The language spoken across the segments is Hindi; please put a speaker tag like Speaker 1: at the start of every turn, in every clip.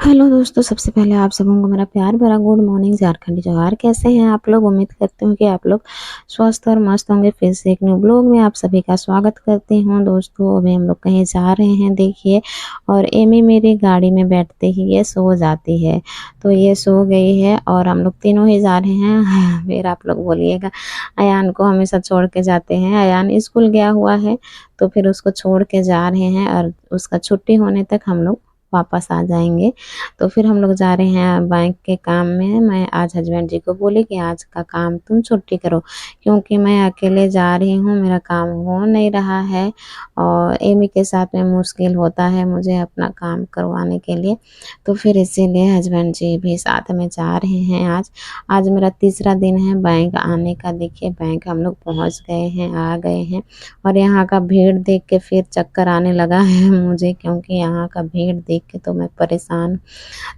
Speaker 1: हेलो दोस्तों, सबसे पहले आप सबों को मेरा प्यार भरा गुड मॉर्निंग झारखंडी जोहार। कैसे हैं आप लोग? उम्मीद करती हूँ कि आप लोग स्वस्थ और मस्त होंगे। फिर से एक न्यू ब्लॉग में आप सभी का स्वागत करती हूँ। दोस्तों अभी हम लोग कहीं जा रहे हैं, देखिए। और एमी मेरी गाड़ी में बैठते ही ये सो जाती है, तो ये सो गई है और हम लोग तीनों ही जा रहे हैं। फिर आप लोग बोलिएगा अयान को हमेशा छोड़ के जाते हैं। अयान स्कूल गया हुआ है, तो फिर उसको छोड़ के जा रहे हैं और उसका छुट्टी होने तक हम लोग वापस आ जाएंगे। तो फिर हम लोग जा रहे हैं बैंक के काम में। मैं आज हस्बैंड जी को बोली कि आज का काम तुम छुट्टी करो, क्योंकि मैं अकेले जा रही हूँ, मेरा काम हो नहीं रहा है और एमी के साथ में मुश्किल होता है मुझे अपना काम करवाने के लिए। तो फिर इसीलिए हस्बैंड जी भी साथ में जा रहे हैं। आज आज मेरा तीसरा दिन है बैंक आने का। देखिए बैंक हम लोग पहुँच गए हैं, आ गए हैं। और यहाँ का भीड़ देख के फिर चक्कर आने लगा है मुझे, क्योंकि यहाँ का भीड़ देख के तो मैं परेशान।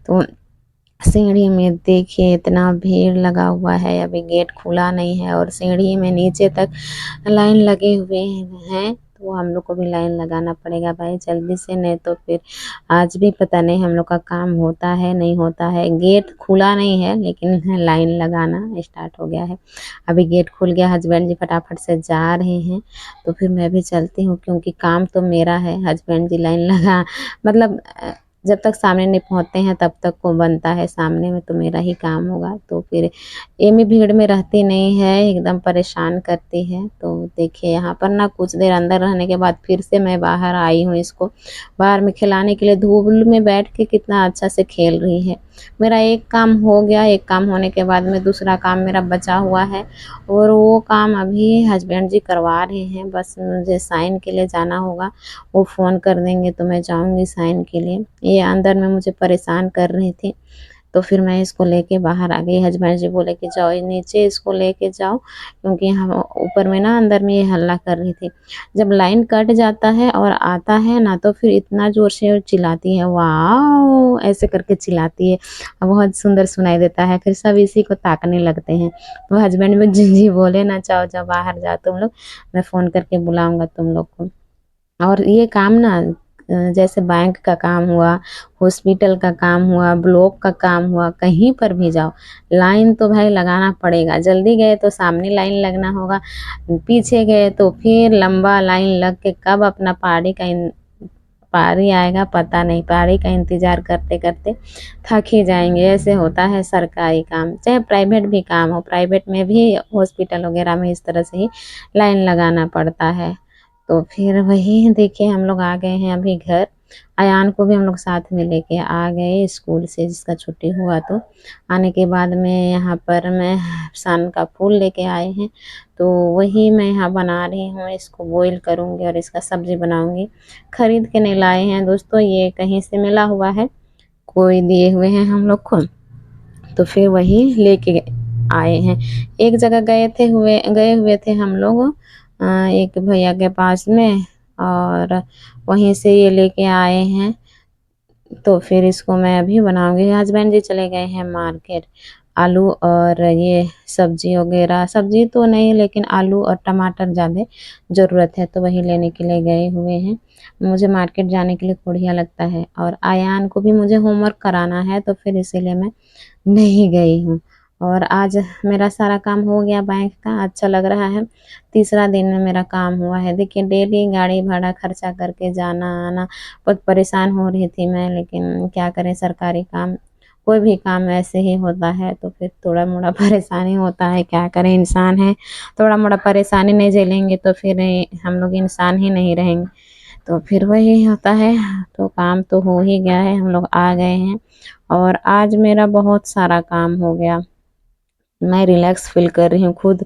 Speaker 1: तो सीढ़ी में देखिए इतना भीड़ लगा हुआ है, अभी गेट खुला नहीं है और सीढ़ी में नीचे तक लाइन लगे हुए हैं। तो हम लोग को भी लाइन लगाना पड़ेगा भाई जल्दी से, नहीं तो फिर आज भी पता नहीं हम लोग का काम होता है नहीं होता है। गेट खुला नहीं है लेकिन लाइन लगाना स्टार्ट हो गया है। अभी गेट खुल गया, हस्बैंड जी फटाफट से जा रहे हैं, तो फिर मैं भी चलती हूँ, क्योंकि काम तो मेरा है। हस्बैंड जी लाइन लगा मतलब जब तक सामने नहीं पहुँचते हैं तब तक को बनता है, सामने में तो मेरा ही काम होगा। तो फिर एमी भीड़ में रहती नहीं है, एकदम परेशान करती है। तो देखिए यहाँ पर ना कुछ देर अंदर रहने के बाद फिर से मैं बाहर आई हूँ इसको बाहर में खिलाने के लिए। धूप में बैठ के कितना अच्छा से खेल रही है। मेरा एक काम हो गया, एक काम होने के बाद में दूसरा काम मेरा बचा हुआ है और वो काम अभी हस्बैंड जी करवा रहे हैं। बस मुझे साइन के लिए जाना होगा, वो फ़ोन कर देंगे तो मैं जाऊंगी साइन के लिए। ये अंदर में मुझे परेशान कर रही थी, तो फिर मैं इसको लेके बाहर आ गई। हस्बैंड जी बोले कि जाओ नीचे इसको लेके जाओ, क्योंकि हम ऊपर में ना अंदर में ये हल्ला कर रही थी। जब लाइन कट जाता है और आता है ना, तो फिर इतना ज़ोर से चिल्लाती है, वाओ ऐसे करके चिल्लाती है, बहुत सुंदर सुनाई देता है। फिर सब इसी को ताकने लगते हैं। तो हस्बैंड में जी जी बोले ना, जाओ जाओ बाहर जाओ तुम लोग, मैं फ़ोन करके बुलाऊंगा तुम लोग को। और ये काम ना जैसे बैंक का काम हुआ, हॉस्पिटल का काम हुआ, ब्लॉक का काम हुआ, कहीं पर भी जाओ लाइन तो भाई लगाना पड़ेगा। जल्दी गए तो सामने लाइन लगना होगा, पीछे गए तो फिर लंबा लाइन लग के कब अपना पारी आएगा पता नहीं। पारी का इंतज़ार करते करते थक ही जाएंगे। ऐसे होता है सरकारी काम, चाहे प्राइवेट भी काम हो। प्राइवेट में भी हॉस्पिटल वगैरह में इस तरह से ही लाइन लगाना पड़ता है। तो फिर वही देखिए हम लोग आ गए हैं अभी घर। अयान को भी हम लोग साथ में लेके आ गए स्कूल से, जिसका छुट्टी हुआ। तो आने के बाद में यहाँ पर मैं सन का फूल लेके आए हैं, तो वही मैं यहाँ बना रही हूँ। इसको बॉईल करूँगी और इसका सब्जी बनाऊँगी। खरीद के नहीं लाए हैं दोस्तों, ये कहीं से मिला हुआ है, कोई दिए हुए हैं हम लोग को, तो फिर वही लेके आए हैं। एक जगह गए हुए थे हम लोग एक भैया के पास में, और वहीं से ये लेके आए हैं। तो फिर इसको मैं अभी बनाऊंगी। हस्बैंड जी चले गए हैं मार्केट, आलू और ये सब्जी वगैरह, सब्जी तो नहीं लेकिन आलू और टमाटर ज़्यादा ज़रूरत है, तो वही लेने के लिए गए हुए हैं। मुझे मार्केट जाने के लिए बढ़िया लगता है, और आयान को भी मुझे होमवर्क कराना है, तो फिर इसीलिए मैं नहीं गई हूँ। और आज मेरा सारा काम हो गया बैंक का, अच्छा लग रहा है। तीसरा दिन में मेरा काम हुआ है। देखिए डेली गाड़ी भाड़ा खर्चा करके जाना आना, बहुत परेशान हो रही थी मैं, लेकिन क्या करें, सरकारी काम कोई भी काम ऐसे ही होता है, तो फिर थोड़ा मोड़ा परेशानी होता है। क्या करें, इंसान है, थोड़ा मोड़ा परेशानी नहीं झेलेंगे तो फिर हम लोग इंसान ही नहीं रहेंगे। तो फिर वही होता है। तो काम तो हो ही गया है, हम लोग आ गए हैं और आज मेरा बहुत सारा काम हो गया। मैं रिलैक्स फील कर रही हूँ खुद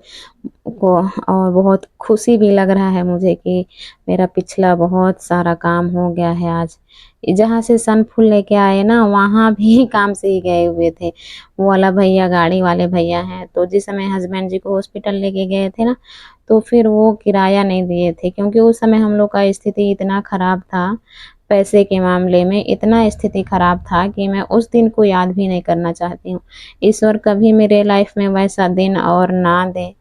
Speaker 1: को, और बहुत खुशी भी लग रहा है मुझे कि मेरा पिछला बहुत सारा काम हो गया है आज। जहाँ से सन फूल लेके आए ना, वहाँ भी काम से ही गए हुए थे। वो वाला भैया गाड़ी वाले भैया हैं, तो जिस समय हस्बैंड जी को हॉस्पिटल लेके गए थे ना, तो फिर वो किराया नहीं दिए थे, क्योंकि उस समय हम लोग का स्थिति इतना ख़राब था, पैसे के मामले में इतना स्थिति ख़राब था कि मैं उस दिन को याद भी नहीं करना चाहती हूँ। ईश्वर कभी मेरे लाइफ में वैसा दिन और ना दे।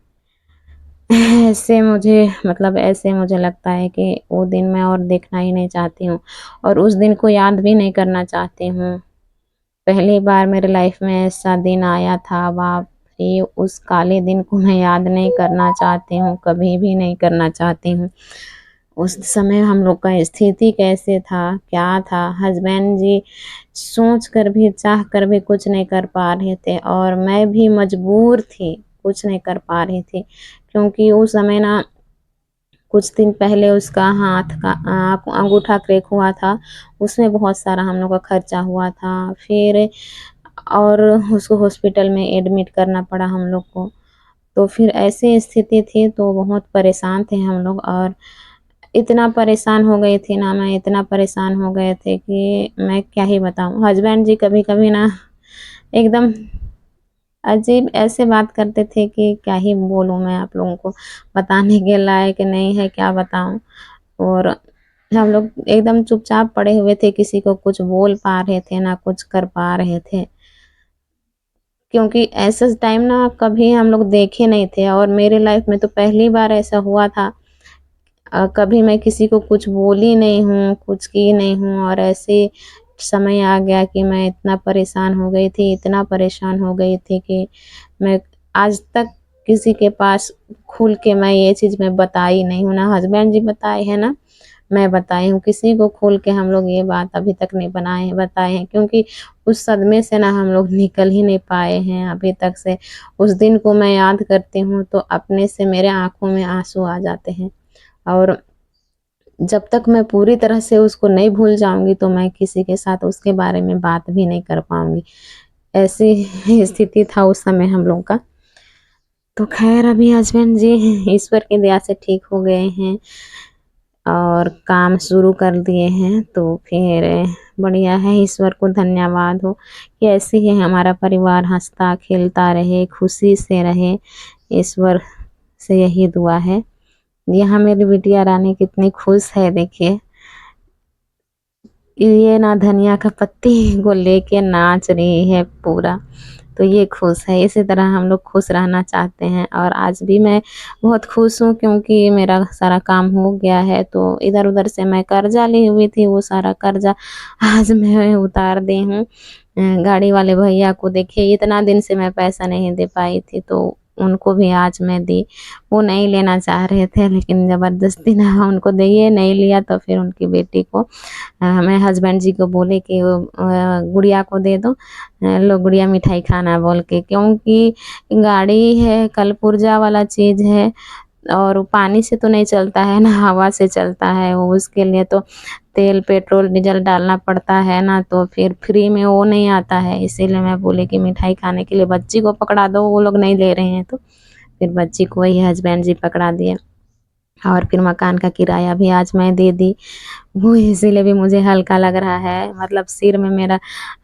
Speaker 1: ऐसे मुझे मतलब ऐसे मुझे लगता है कि वो दिन मैं और देखना ही नहीं चाहती हूँ, और उस दिन को याद भी नहीं करना चाहती हूँ। पहली बार मेरे लाइफ में ऐसा दिन आया था, बाप रे! उस काले दिन को मैं याद नहीं करना चाहती हूँ, कभी भी नहीं करना चाहती हूँ। उस समय हम लोग का स्थिति कैसे था, क्या था, हस्बैंड जी सोच कर भी, चाह कर भी कुछ नहीं कर पा रहे थे और मैं भी मजबूर थी, कुछ नहीं कर पा रही थी। क्योंकि उस समय ना कुछ दिन पहले उसका हाथ का अंगूठा क्रैक हुआ था, उसमें बहुत सारा हम लोग का खर्चा हुआ था। फिर और उसको हॉस्पिटल में एडमिट करना पड़ा हम लोग को। तो फिर ऐसी स्थिति थी तो बहुत परेशान थे हम लोग और इतना परेशान हो गई थी ना मैं, इतना परेशान हो गए थे कि मैं क्या ही बताऊँ। हस्बैंड जी कभी-कभी ना एकदम अजीब ऐसे बात करते थे कि क्या ही बोलूँ मैं आप लोगों को, बताने के लायक नहीं है, क्या बताऊँ। और हम लोग एकदम चुपचाप पड़े हुए थे, किसी को कुछ बोल पा रहे थे, ना कुछ कर पा रहे थे। क्योंकि ऐसा टाइम ना कभी हम लोग देखे नहीं थे और मेरे लाइफ में तो पहली बार ऐसा हुआ था। कभी मैं किसी को कुछ बोली नहीं हूँ, कुछ की नहीं हूँ और ऐसे समय आ गया कि मैं इतना परेशान हो गई थी, इतना परेशान हो गई थी कि मैं आज तक किसी के पास खुल के मैं ये चीज़ मैं बताई नहीं हूँ, ना हस्बैंड जी बताए हैं, ना मैं बताई हूँ। किसी को खोल के हम लोग ये बात अभी तक नहीं बताए हैं क्योंकि उस सदमे से ना हम लोग निकल ही नहीं पाए हैं अभी तक से। उस दिन को मैं याद करती हूँ तो अपने से मेरे आँखों में आँसू आ जाते हैं और जब तक मैं पूरी तरह से उसको नहीं भूल जाऊँगी तो मैं किसी के साथ उसके बारे में बात भी नहीं कर पाऊँगी। ऐसी स्थिति था उस समय हम लोग का। तो ख़ैर अभी हस्बैंड जी ईश्वर की दया से ठीक हो गए हैं और काम शुरू कर दिए हैं, तो फिर बढ़िया है, ईश्वर को धन्यवाद हो कि ऐसे ही हमारा परिवार हँसता खेलता रहे, खुशी से रहे। ईश्वर से यही दुआ है। यहाँ मेरी बिटिया रानी कितनी खुश है देखिए। ये ना धनिया का पत्ती को लेके नाच रही है पूरा। तो ये खुश है, इसी तरह हम लोग खुश रहना चाहते हैं और आज भी मैं बहुत खुश हूँ क्योंकि मेरा सारा काम हो गया है। तो इधर-उधर से मैं कर्जा ली हुई थी, वो सारा कर्जा आज मैं उतार दी हूँ। गाड़ी वाले भैया को देखिए इतना दिन से मैं पैसा नहीं दे पाई थी तो उनको भी आज मैं दी। वो नहीं लेना चाह रहे थे लेकिन ज़बरदस्ती ना उनको दिए, नहीं लिया तो फिर उनकी बेटी को मैं हस्बैंड जी को बोले कि वो गुड़िया को दे दो, लो गुड़िया मिठाई खाना बोल के, क्योंकि गाड़ी है कल पुर्जा वाला चीज़ है और वो पानी से तो नहीं चलता है ना, हवा से चलता है वो, उसके लिए तो तेल पेट्रोल डीजल डालना पड़ता है ना, तो फिर फ्री में वो नहीं आता है। इसीलिए मैं बोली कि मिठाई खाने के लिए बच्ची को पकड़ा दो, वो लोग नहीं ले रहे हैं तो फिर बच्ची को वही हस्बैंड जी पकड़ा दिए और फिर मकान का किराया भी आज मैं दे दी। वो इसीलिए भी मुझे हल्का लग रहा है, मतलब सिर में मेरा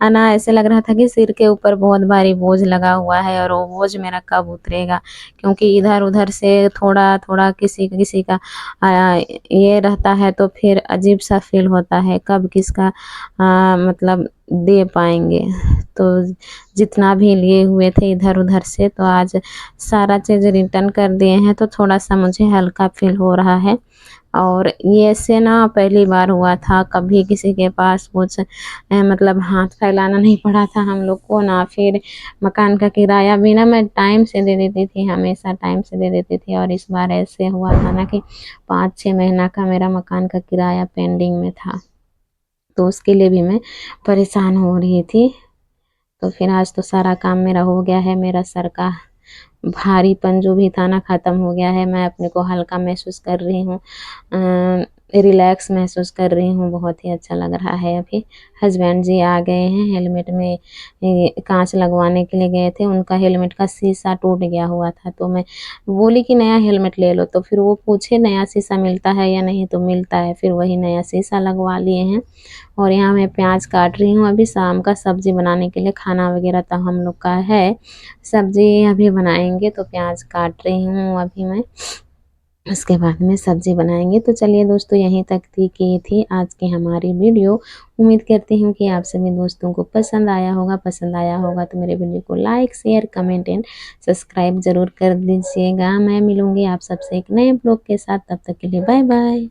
Speaker 1: ना ऐसे लग रहा था कि सिर के ऊपर बहुत भारी बोझ लगा हुआ है और वो बोझ मेरा कब उतरेगा, क्योंकि इधर-उधर से थोड़ा-थोड़ा किसी का ये रहता है तो फिर अजीब-सा फ़ील होता है, कब किसका मतलब दे पाएँगे। तो जितना भी लिए हुए थे इधर-उधर से तो आज सारा चीज़ रिटर्न कर दिए हैं तो थोड़ा-सा मुझे हल्का फ़ील हो रहा है। और ये ऐसे ना पहली बार हुआ था, कभी किसी के पास कुछ मतलब हाथ फैलाना नहीं पड़ा था हम लोग को, ना फिर मकान का किराया भी ना मैं टाइम से दे देती थी, हमेशा टाइम से दे देती थी और इस बार ऐसे हुआ था ना कि 5-6 महीना का मेरा मकान का किराया पेंडिंग में था। तो उसके लिए भी मैं परेशान हो रही थी। तो फिर आज तो सारा काम मेरा हो गया है, मेरा सर का भारीपन जो भी था ना ख़त्म हो गया है, मैं अपने को हल्का महसूस कर रही हूँ, रिलैक्स महसूस कर रही हूँ, बहुत ही अच्छा लग रहा है अभी। हस्बैंड जी आ गए हैं, हेलमेट में काँच लगवाने के लिए गए थे, उनका हेलमेट का शीशा टूट गया हुआ था तो मैं बोली कि नया हेलमेट ले लो, तो फिर वो पूछे नया शीशा मिलता है या नहीं, तो मिलता है, फिर वही नया शीशा लगवा लिए हैं। और यहाँ मैं प्याज काट रही हूँ, अभी शाम का सब्ज़ी बनाने के लिए, खाना वगैरह तो हम लोग का है, सब्ज़ी अभी बनाएँगे तो प्याज काट रही हूँ अभी मैं, उसके बाद में सब्ज़ी बनाएँगे। तो चलिए दोस्तों यहीं तक थी आज की हमारी वीडियो। उम्मीद करती हूँ कि आप सभी दोस्तों को पसंद आया होगा तो मेरे वीडियो को like, share, comment and subscribe ज़रूर कर दीजिएगा। मैं मिलूँगी आप सबसे एक नए ब्लॉग के साथ, तब तक के लिए बाय बाय।